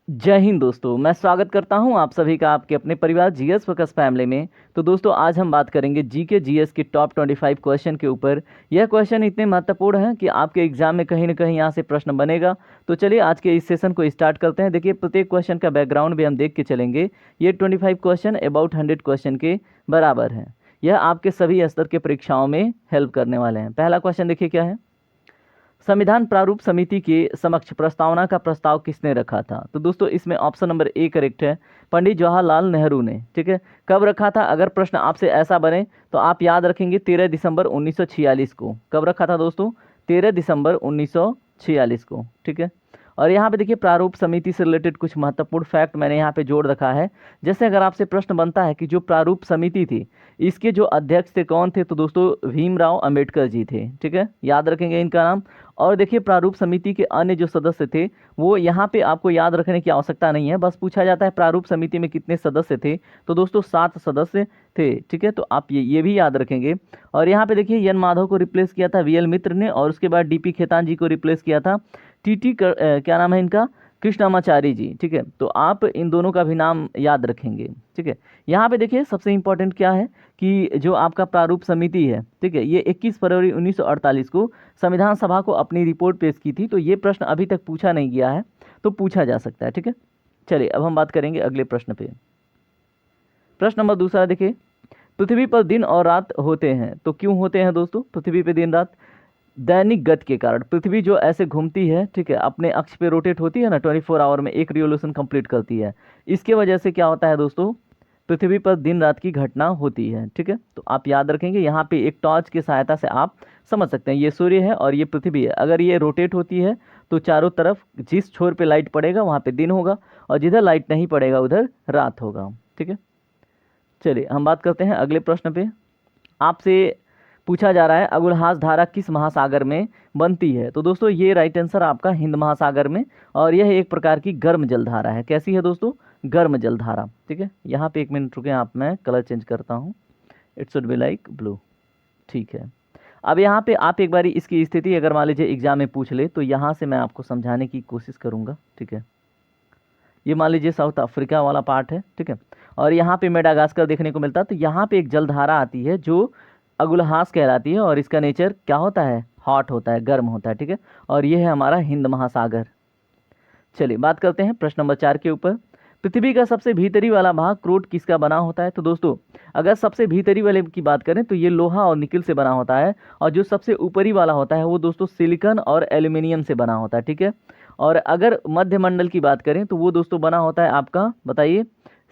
जय हिंद दोस्तों, मैं स्वागत करता हूं आप सभी का आपके अपने परिवार जीएस फोकस फैमिली में। तो दोस्तों आज हम बात करेंगे जीके जीएस के टॉप 25 क्वेश्चन के ऊपर। यह क्वेश्चन इतने महत्वपूर्ण हैं कि आपके एग्जाम में कहीं ना कहीं यहाँ से प्रश्न बनेगा। तो चलिए आज के इस सेशन को स्टार्ट करते हैं। देखिए प्रत्येक क्वेश्चन का बैकग्राउंड भी हम देख के चलेंगे। ये 25 क्वेश्चन अबाउट 100 क्वेश्चन के बराबर हैं। यह आपके सभी स्तर के परीक्षाओं में हेल्प करने वाले हैं। पहला क्वेश्चन देखिए क्या है। संविधान प्रारूप समिति के समक्ष प्रस्तावना का प्रस्ताव किसने रखा था? तो दोस्तों इसमें ऑप्शन नंबर ए करेक्ट है, पंडित जवाहरलाल नेहरू ने। ठीक है, कब रखा था? अगर प्रश्न आपसे ऐसा बने तो आप याद रखेंगे 13 दिसंबर 1946 को। कब रखा था दोस्तों? 13 दिसंबर 1946 को। ठीक है, और यहाँ पे देखिए प्रारूप समिति से रिलेटेड कुछ महत्वपूर्ण फैक्ट मैंने यहाँ पे जोड़ रखा है। जैसे अगर आपसे प्रश्न बनता है कि जो प्रारूप समिति थी इसके जो अध्यक्ष थे कौन थे, तो दोस्तों भीमराव अंबेडकर जी थे। ठीक है, याद रखेंगे इनका नाम। और देखिए प्रारूप समिति के अन्य जो सदस्य थे वो यहाँ पे आपको याद रखने की आवश्यकता नहीं है, बस पूछा जाता है प्रारूप समिति में कितने सदस्य थे। तो दोस्तों 7 सदस्य थे। ठीक है, तो आप ये भी याद रखेंगे। और यहाँ पे देखिए एन माधव को रिप्लेस किया था वीएल मित्र ने, और उसके बाद डीपी खेतान जी को रिप्लेस किया था क्या नाम है इनका, कृष्णामाचारी जी। ठीक है, तो आप इन दोनों का भी नाम याद रखेंगे। ठीक है, यहाँ पे देखिए सबसे इंपॉर्टेंट क्या है कि जो आपका प्रारूप समिति है, ठीक है, ये 21 फरवरी 1948 को संविधान सभा को अपनी रिपोर्ट पेश की थी। तो ये प्रश्न अभी तक पूछा नहीं गया है, तो पूछा जा सकता है। ठीक है, चलिए अब हम बात करेंगे अगले प्रश्न पे। प्रश्न नंबर दूसरा देखिए, पृथ्वी पर दिन और रात होते हैं तो क्यों होते हैं दोस्तों पृथ्वी पे दिन रात? दैनिक गति के कारण। पृथ्वी जो ऐसे घूमती है, ठीक है, अपने अक्ष पे रोटेट होती है ना, 24 आवर में एक रिवोल्यूशन कंप्लीट करती है। इसके वजह से क्या होता है दोस्तों, पृथ्वी पर दिन रात की घटना होती है। ठीक है, तो आप याद रखेंगे यहाँ पे एक टॉर्च की सहायता से आप समझ सकते हैं। ये सूर्य है और ये पृथ्वी है, अगर ये रोटेट होती है तो चारों तरफ जिस छोर पे लाइट पड़ेगा वहाँ पे दिन होगा, और जिधर लाइट नहीं पड़ेगा उधर रात होगा। ठीक है, चलिए हम बात करते हैं अगले प्रश्न पे। आपसे पूछा जा रहा है अगुलहास धारा किस महासागर में बनती है? तो दोस्तों ये राइट आंसर आपका हिंद महासागर में, और यह एक प्रकार की गर्म जलधारा है। कैसी है दोस्तों? गर्म जलधारा। ठीक है, यहाँ पे 1 मिनट रुके, आप मैं कलर चेंज करता हूँ। It should be like blue. ठीक है, अब यहाँ पे आप एक बारी इसकी स्थिति अगर मान लीजिए एग्जाम में पूछ ले तो यहाँ से मैं आपको समझाने की कोशिश करूँगा। ठीक है, ये मान लीजिए साउथ अफ्रीका वाला पार्ट है। ठीक है, और यहाँ पे मेडागास्कर देखने को मिलता है। तो यहाँ पे एक जलधारा आती है जो अगुलहास कहलाती है, और इसका नेचर क्या होता है? हॉट होता है, गर्म होता है। ठीक है, और ये है हमारा हिंद महासागर। चलिए बात करते हैं प्रश्न नंबर 4 के ऊपर। पृथ्वी का सबसे भीतरी वाला भाग क्रूड किसका बना होता है? तो दोस्तों अगर सबसे भीतरी वाले की बात करें तो ये लोहा और निकल से बना होता है, और जो सबसे ऊपरी वाला होता है वो दोस्तों सिलिकॉन और एल्यूमिनियम से बना होता है। ठीक है, और अगर मध्य मंडल की बात करें तो वो दोस्तों बना होता है आपका, बताइए,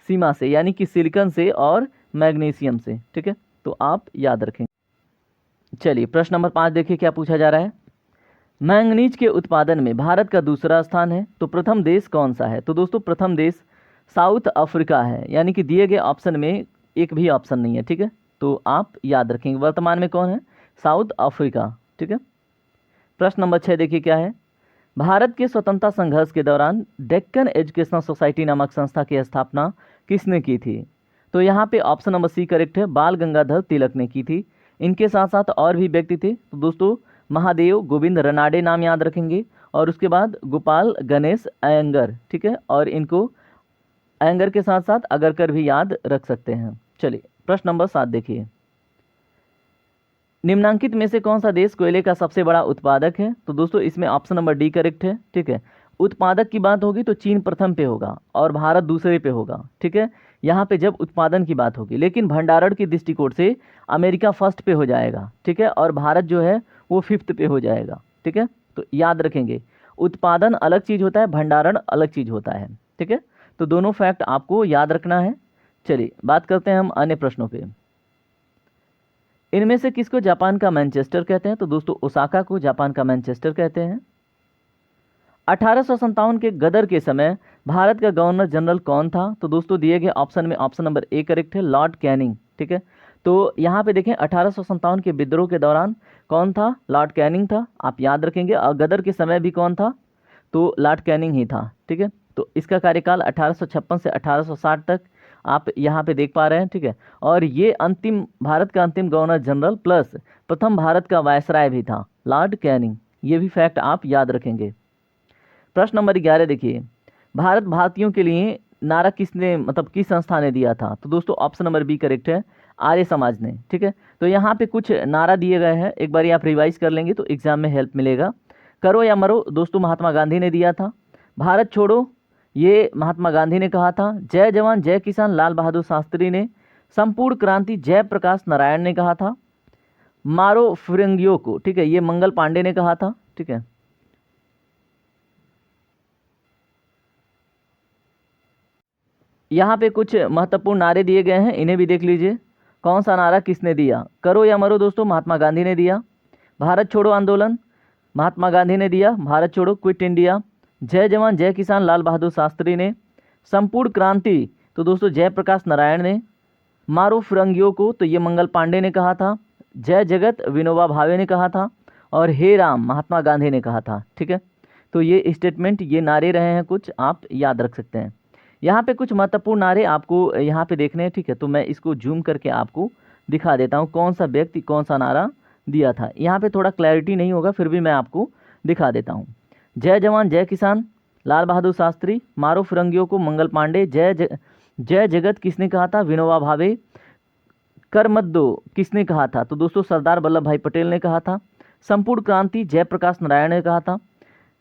सीमा से, यानी कि सिलिकॉन से और मैग्नीशियम से। ठीक है, तो आप याद रखें। चलिए प्रश्न नंबर 5 देखिए क्या पूछा जा रहा है। मैंगनीज के उत्पादन में भारत का दूसरा स्थान है, तो प्रथम देश कौन सा है? तो दोस्तों प्रथम देश साउथ अफ्रीका है, यानी कि दिए गए ऑप्शन में एक भी ऑप्शन नहीं है। ठीक है, तो आप याद रखेंगे वर्तमान में कौन है? South Africa. ठीक है, प्रश्न नंबर 6 देखिए क्या है। भारत के स्वतंत्रता संघर्ष के दौरान डेक्कन एजुकेशनल सोसाइटी नामक संस्था की स्थापना किसने की थी? तो यहाँ पे ऑप्शन नंबर सी करेक्ट है, बाल गंगाधर तिलक ने की थी। इनके साथ साथ और भी व्यक्ति थे, तो दोस्तों महादेव गोविंद रनाडे नाम याद रखेंगे, और उसके बाद गोपाल गणेश अयंगर। ठीक है, और इनको अयंगर के साथ साथ अगरकर भी याद रख सकते हैं। चलिए प्रश्न नंबर 7 देखिए, निम्नांकित में से कौन सा देश कोयले का सबसे बड़ा उत्पादक है? तो दोस्तों इसमें ऑप्शन नंबर डी करेक्ट है। ठीक है, उत्पादक की बात होगी तो चीन प्रथम पे होगा और भारत दूसरे पे होगा। ठीक है, यहाँ पे जब उत्पादन की बात होगी, लेकिन भंडारण की दृष्टिकोण से अमेरिका फर्स्ट पे हो जाएगा। ठीक है, और भारत जो है वो 5th पे हो जाएगा। ठीक है, तो याद रखेंगे उत्पादन अलग चीज़ होता है, भंडारण अलग चीज़ होता है। ठीक है, तो दोनों फैक्ट आपको याद रखना है। चलिए बात करते हैं हम अन्य प्रश्नों पे। इनमें से किसको जापान का मैनचेस्टर कहते हैं? तो दोस्तों ओसाका को जापान का मैनचेस्टर कहते हैं। 1857 के गदर के समय भारत का गवर्नर जनरल कौन था? तो दोस्तों दिए गए ऑप्शन में ऑप्शन नंबर ए करेक्ट है, लॉर्ड कैनिंग। ठीक है, तो यहाँ पे देखें 1857 के विद्रोह के दौरान कौन था? लॉर्ड कैनिंग था, आप याद रखेंगे। और गदर के समय भी कौन था? तो लॉर्ड कैनिंग ही था। ठीक है, तो इसका कार्यकाल 1856 से 1860 तक आप यहाँ पे देख पा रहे हैं। ठीक है, और ये अंतिम भारत का अंतिम गवर्नर जनरल प्लस प्रथम भारत का वायसराय भी था, लॉर्ड कैनिंग। ये भी फैक्ट आप याद रखेंगे। प्रश्न नंबर 11 देखिए, भारत भारतीयों के लिए नारा किसने मतलब किस संस्था ने दिया था? तो दोस्तों ऑप्शन नंबर बी करेक्ट है, आर्य समाज ने। ठीक है, तो यहाँ पे कुछ नारा दिए गए हैं, एक बार आप रिवाइज कर लेंगे तो एग्जाम में हेल्प मिलेगा। करो या मरो दोस्तों महात्मा गांधी ने दिया था। भारत छोड़ो ये महात्मा गांधी ने कहा था। जय जवान जय किसान लाल बहादुर शास्त्री ने। संपूर्ण क्रांति जयप्रकाश नारायण ने कहा था। मारो फिरंगियों को, ठीक है, ये मंगल पांडे ने कहा था। ठीक है, यहाँ पे कुछ महत्वपूर्ण नारे दिए गए हैं, इन्हें भी देख लीजिए। कौन सा नारा किसने दिया? करो या मरो दोस्तों महात्मा गांधी ने दिया। भारत छोड़ो आंदोलन महात्मा गांधी ने दिया, भारत छोड़ो क्विट इंडिया। जय जवान जय किसान लाल बहादुर शास्त्री ने। संपूर्ण क्रांति तो दोस्तों जयप्रकाश नारायण ने। मारो फिरंगियों को तो ये मंगल पांडे ने कहा था। जय जगत विनोबा भावे ने कहा था। और हे राम महात्मा गांधी ने कहा था। ठीक है, तो ये स्टेटमेंट, ये नारे रहे हैं कुछ, आप याद रख सकते हैं। यहाँ पे कुछ महत्वपूर्ण नारे आपको यहाँ पे देखने हैं। ठीक है, तो मैं इसको जूम करके आपको दिखा देता हूँ कौन सा व्यक्ति कौन सा नारा दिया था। यहाँ पे थोड़ा क्लैरिटी नहीं होगा, फिर भी मैं आपको दिखा देता हूँ। जय जवान जय किसान लाल बहादुर शास्त्री। मारो फिरंगियों को मंगल पांडे। जय जगत किसने कहा था? विनोबा भावे। कर मत दो किसने कहा था? तो दोस्तों सरदार वल्लभ भाई पटेल ने कहा था। संपूर्ण क्रांति जयप्रकाश नारायण ने कहा था।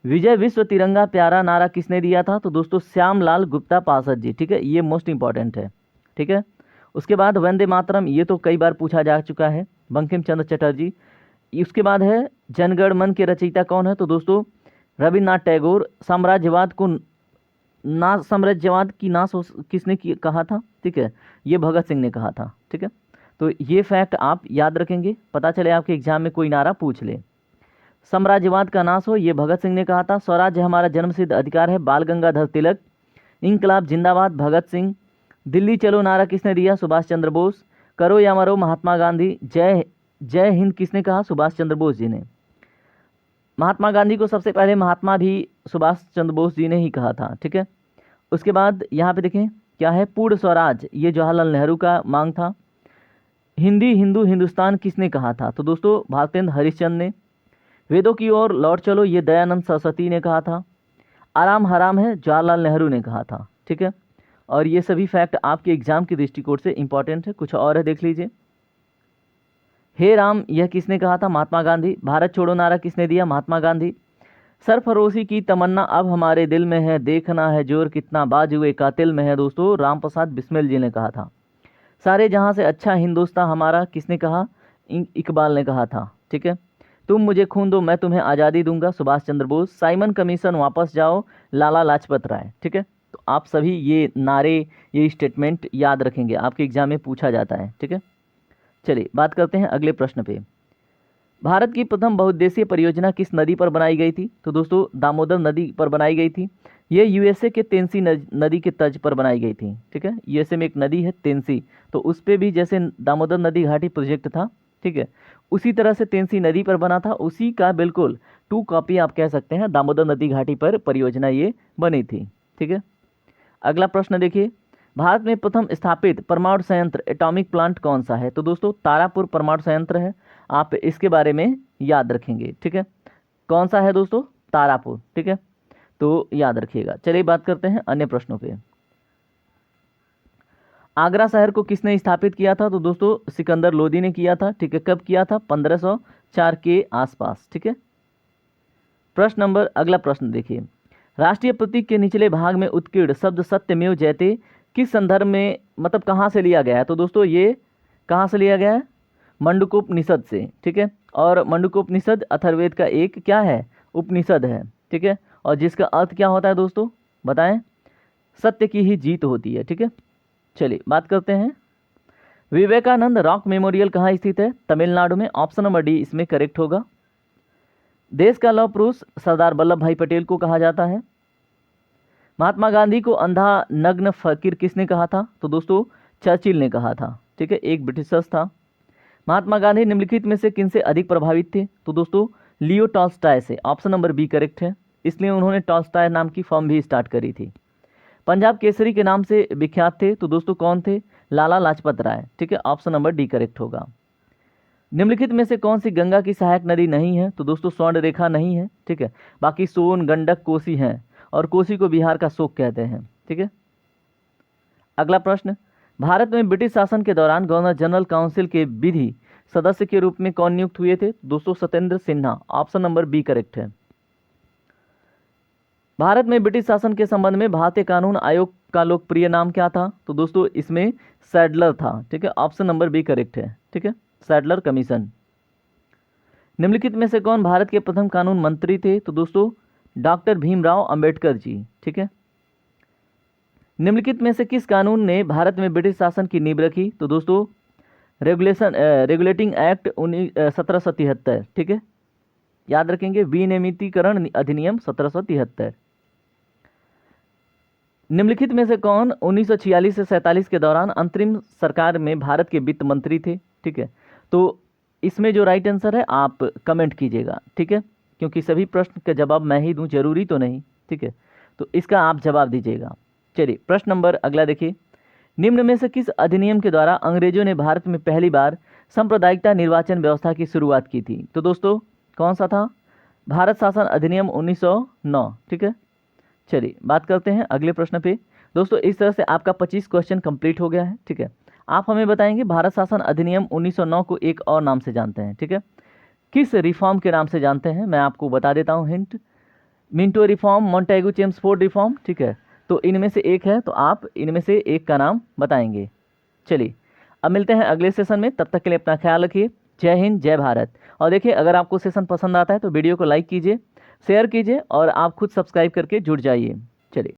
विजय विश्व तिरंगा प्यारा नारा किसने दिया था? तो दोस्तों श्यामलाल गुप्ता पार्षद जी। ठीक है, ये मोस्ट इंपॉर्टेंट है। ठीक है, उसके बाद वंदे मातरम, ये तो कई बार पूछा जा चुका है, बंकिम चंद्र चटर्जी। उसके बाद है जनगण मन के रचयिता कौन है? तो दोस्तों रविन्द्रनाथ टैगोर। साम्राज्यवाद की नाश किसने कहा था? ठीक है, ये भगत सिंह ने कहा था। ठीक है, तो ये फैक्ट आप याद रखेंगे, पता चले आपके एग्जाम में कोई नारा पूछ ले। साम्राज्यवाद का नाश हो, ये भगत सिंह ने कहा था। स्वराज्य हमारा जन्मसिद्ध अधिकार है, बाल गंगाधर तिलक। इंकलाब जिंदाबाद, भगत सिंह। दिल्ली चलो नारा किसने दिया? सुभाष चंद्र बोस। करो या मरो महात्मा गांधी। जय हिंद किसने कहा? सुभाष चंद्र बोस जी ने। महात्मा गांधी को सबसे पहले महात्मा भी सुभाष चंद्र बोस जी ने ही कहा था। ठीक है, उसके बाद यहाँ पे देखें क्या है, पूर्ण स्वराज, ये जवाहरलाल नेहरू का मांग था। हिंदी हिंदू हिंदुस्तान किसने कहा था? तो दोस्तों भारतेंद्र हरिश्चंद्र ने। वेदों की ओर लौट चलो, ये दयानंद सरस्वती ने कहा था। आराम हराम है, जवाहरलाल नेहरू ने कहा था। ठीक है, और ये सभी फैक्ट आपके एग्जाम के दृष्टिकोण से इंपॉर्टेंट है। कुछ और है, देख लीजिए। हे राम यह किसने कहा था? महात्मा गांधी। भारत छोड़ो नारा किसने दिया? महात्मा गांधी। सरफरोशी की तमन्ना अब हमारे दिल में है, देखना है जोर कितना बाजुए कातिल में है, दोस्तों राम प्रसाद बिस्मिल जी ने कहा था। सारे जहां से अच्छा हिंदुस्तान हमारा किसने कहा? इकबाल ने कहा था। ठीक है, तुम मुझे खून दो मैं तुम्हें आज़ादी दूंगा, सुभाष चंद्र बोस। साइमन कमीशन वापस जाओ, लाला लाजपत राय। ठीक है, तो आप सभी ये नारे, ये स्टेटमेंट याद रखेंगे, आपके एग्जाम में पूछा जाता है। ठीक है, चलिए बात करते हैं अगले प्रश्न पे। भारत की प्रथम बहुउद्देशीय परियोजना किस नदी पर बनाई गई थी? तो दोस्तों दामोदर नदी पर बनाई गई थी। ये यूएसए के तेनसी नदी के तर्ज पर बनाई गई थी। ठीक है, यूएसए में एक नदी है तेनसी, तो उस पर भी जैसे दामोदर नदी घाटी प्रोजेक्ट था, ठीक है, उसी तरह से तेनसी नदी पर बना था। उसी का बिल्कुल 2 कॉपी आप कह सकते हैं, दामोदर नदी घाटी पर परियोजना ये बनी थी। ठीक है, अगला प्रश्न देखिए। भारत में प्रथम स्थापित परमाणु संयंत्र एटॉमिक प्लांट कौन सा है? तो दोस्तों तारापुर परमाणु संयंत्र है, आप इसके बारे में याद रखेंगे। ठीक है, कौन सा है दोस्तों? तारापुर। ठीक है, तो याद रखिएगा। चलिए बात करते हैं अन्य प्रश्नों पे। आगरा शहर को किसने स्थापित किया था? तो दोस्तों सिकंदर लोदी ने किया था। ठीक है, कब किया था? 1504 के आसपास। ठीक है, प्रश्न नंबर, अगला प्रश्न देखिए। राष्ट्रीय प्रतीक के निचले भाग में उत्कीर्ण शब्द सत्यमेव जयते किस संदर्भ में, मतलब कहाँ से लिया गया है? तो दोस्तों ये कहाँ से लिया गया है? मंडूकोपनिषद से। ठीक है, और मंडूकोपनिषद अथर्ववेद का एक क्या है? उपनिषद है। ठीक है, और जिसका अर्थ क्या होता है दोस्तों बताएं? सत्य की ही जीत होती है। ठीक है, चलिए बात करते हैं। विवेकानंद रॉक मेमोरियल कहाँ स्थित है? तमिलनाडु में। ऑप्शन नंबर डी इसमें करेक्ट होगा। देश का लौह पुरुष सरदार वल्लभ भाई पटेल को कहा जाता है। महात्मा गांधी को अंधा नग्न फकीर किसने कहा था? तो दोस्तों चर्चिल ने कहा था। ठीक है, एक ब्रिटिशर्स था। महात्मा गांधी निम्नलिखित में से किनसे अधिक प्रभावित थे? तो दोस्तों लियो टॉल्स्टॉय से। ऑप्शन नंबर बी करेक्ट है, इसलिए उन्होंने टॉल्स्टॉय नाम की फर्म भी स्टार्ट करी थी। पंजाब केसरी के नाम से विख्यात थे, तो दोस्तों कौन थे? लाला लाजपत राय। ठीक है, ऑप्शन नंबर डी करेक्ट होगा। निम्नलिखित में से कौन सी गंगा की सहायक नदी नहीं है? तो दोस्तों स्वर्ण रेखा नहीं है। ठीक है, बाकी सोन, गंडक, कोसी हैं। और कोसी को बिहार का शोक कहते हैं। ठीक है, अगला प्रश्न, भारत में ब्रिटिश शासन के दौरान गवर्नर जनरल काउंसिल के विधि सदस्य के रूप में कौन नियुक्त हुए थे? दोस्तों Satyendra Sinha, option number B correct है। भारत में ब्रिटिश शासन के संबंध में भारतीय कानून आयोग का लोकप्रिय नाम क्या था? तो दोस्तों इसमें सैडलर था। ठीक है, ऑप्शन नंबर बी करेक्ट है। ठीक है, सैडलर कमीशन। निम्नलिखित में से कौन भारत के प्रथम कानून मंत्री थे? तो दोस्तों डॉक्टर भीमराव अंबेडकर जी। ठीक है, निम्नलिखित में से किस कानून ने भारत में ब्रिटिश शासन की नींव रखी? तो दोस्तों रेगुलेटिंग एक्ट 1773। ठीक है, याद रखेंगे, विनियमितीकरण अधिनियम 1773। निम्नलिखित में से कौन 1946 से 47 के दौरान अंतरिम सरकार में भारत के वित्त मंत्री थे? ठीक है, तो इसमें जो राइट आंसर है आप कमेंट कीजिएगा। ठीक है, क्योंकि सभी प्रश्न का जवाब मैं ही दूं, जरूरी तो नहीं। ठीक है, तो इसका आप जवाब दीजिएगा। चलिए प्रश्न नंबर अगला देखिए, निम्न में से किस अधिनियम के द्वारा अंग्रेजों ने भारत में पहली बार सांप्रदायिकता निर्वाचन व्यवस्था की शुरुआत की थी? तो दोस्तों कौन सा था? भारत शासन अधिनियम 1909। ठीक है, चलिए बात करते हैं अगले प्रश्न पे। दोस्तों इस तरह से आपका 25 क्वेश्चन कंप्लीट हो गया है। ठीक है, आप हमें बताएंगे भारत शासन अधिनियम 1909 को एक और नाम से जानते हैं। ठीक है, किस रिफॉर्म के नाम से जानते हैं? मैं आपको बता देता हूँ hint, Minto reform, Montagu Chelmsford reform. ठीक है, तो इनमें से एक है, तो आप इनमें से एक का नाम बताएंगे। चलिए अब मिलते हैं अगले सेशन में, तब तक के लिए अपना ख्याल रखिए। जय हिंद, जय भारत। और देखिए अगर आपको सेशन पसंद आता है तो वीडियो को लाइक कीजिए, शेयर कीजिए और आप खुद सब्सक्राइब करके जुड़ जाइए। चलिए।